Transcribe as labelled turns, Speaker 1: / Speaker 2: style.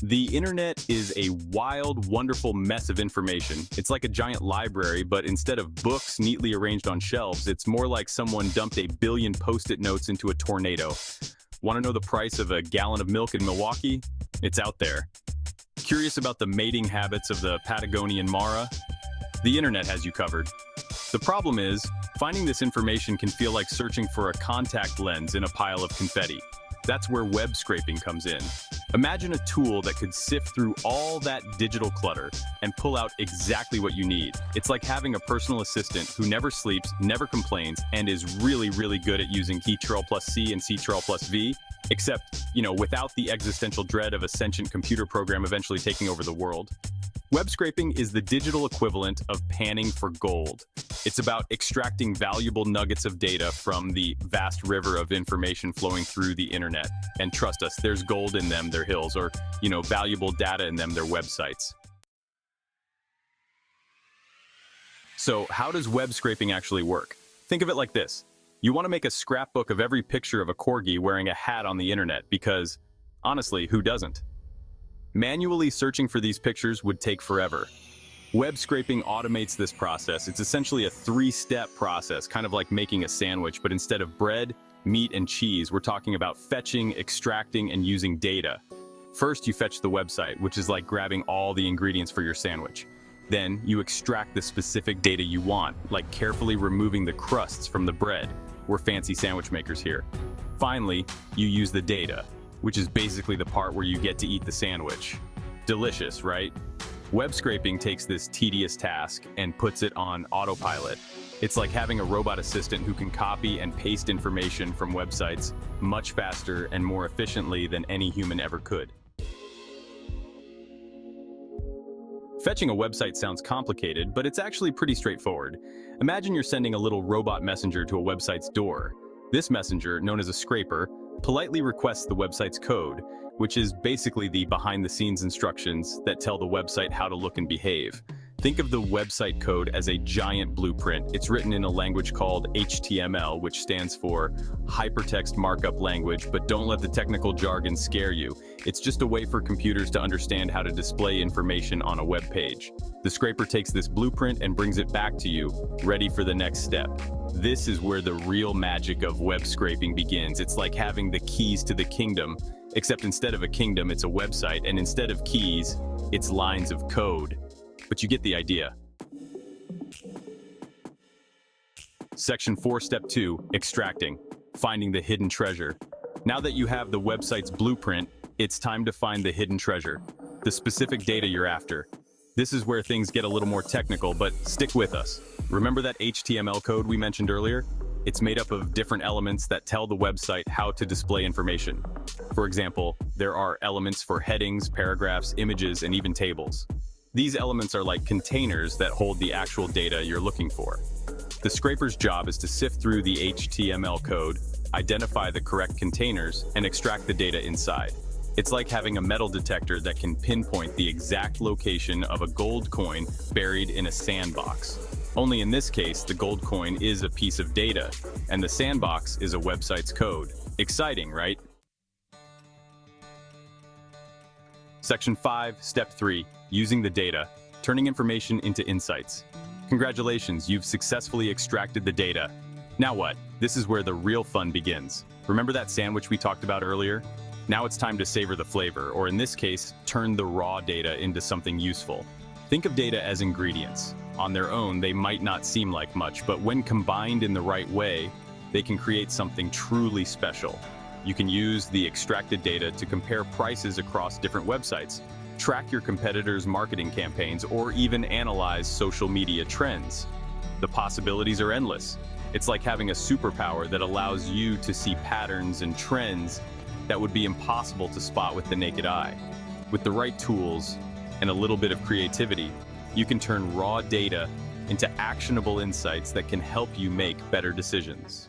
Speaker 1: The internet is a wild, wonderful mess of information. It's like a giant library, but instead of books neatly arranged on shelves, it's more like someone dumped a billion post-it notes into a tornado. Want to know the price of a gallon of milk in Milwaukee? It's out there. Curious about the mating habits of the Patagonian Mara? The internet has you covered. The problem is, finding this information can feel like searching for a contact lens in a pile of confetti. That's where web scraping comes in. Imagine a tool that could sift through all that digital clutter and pull out exactly what you need. It's like having a personal assistant who never sleeps, never complains, and is really, really good at using Ctrl+C and Ctrl+V, except, without the existential dread of a sentient computer program eventually taking over the world. Web scraping is the digital equivalent of panning for gold. It's about extracting valuable nuggets of data from the vast river of information flowing through the internet. And trust us, there's gold in them, their hills, or, valuable data in them, their websites. So how does web scraping actually work? Think of it like this. You want to make a scrapbook of every picture of a corgi wearing a hat on the internet because, honestly, who doesn't? Manually searching for these pictures would take forever. Web scraping automates this process. It's essentially a three-step process, kind of like making a sandwich, but instead of bread, meat, and cheese, we're talking about fetching, extracting, and using data. First, you fetch the website, which is like grabbing all the ingredients for your sandwich. Then, you extract the specific data you want, like carefully removing the crusts from the bread. We're fancy sandwich makers here. Finally, you use the data, which is basically the part where you get to eat the sandwich. Delicious, right? Web scraping takes this tedious task and puts it on autopilot. It's like having a robot assistant who can copy and paste information from websites much faster and more efficiently than any human ever could. Fetching a website sounds complicated, but it's actually pretty straightforward. Imagine you're sending a little robot messenger to a website's door. This messenger, known as a scraper, politely requests the website's code, which is basically the behind-the-scenes instructions that tell the website how to look and behave. Think of the website code as a giant blueprint. It's written in a language called HTML, which stands for Hypertext Markup Language, but don't let the technical jargon scare you. It's just a way for computers to understand how to display information on a web page. The scraper takes this blueprint and brings it back to you, ready for the next step. This is where the real magic of web scraping begins. It's like having the keys to the kingdom, except instead of a kingdom, it's a website, and instead of keys, it's lines of code. But you get the idea. Section 4, Step 2, Extracting, finding the hidden treasure. Now that you have the website's blueprint, it's time to find the hidden treasure, the specific data you're after. This is where things get a little more technical, but stick with us. Remember that HTML code we mentioned earlier? It's made up of different elements that tell the website how to display information. For example, there are elements for headings, paragraphs, images, and even tables. These elements are like containers that hold the actual data you're looking for. The scraper's job is to sift through the HTML code, identify the correct containers, and extract the data inside. It's like having a metal detector that can pinpoint the exact location of a gold coin buried in a sandbox. Only in this case, the gold coin is a piece of data, and the sandbox is a website's code. Exciting, right? Section 5, Step 3, Using the data, turning information into insights. Congratulations, you've successfully extracted the data. Now what? This is where the real fun begins. Remember that sandwich we talked about earlier? Now it's time to savor the flavor, or in this case, turn the raw data into something useful. Think of data as ingredients. On their own, they might not seem like much, but when combined in the right way, they can create something truly special. You can use the extracted data to compare prices across different websites, track your competitors' marketing campaigns, or even analyze social media trends. The possibilities are endless. It's like having a superpower that allows you to see patterns and trends that would be impossible to spot with the naked eye. With the right tools and a little bit of creativity, you can turn raw data into actionable insights that can help you make better decisions.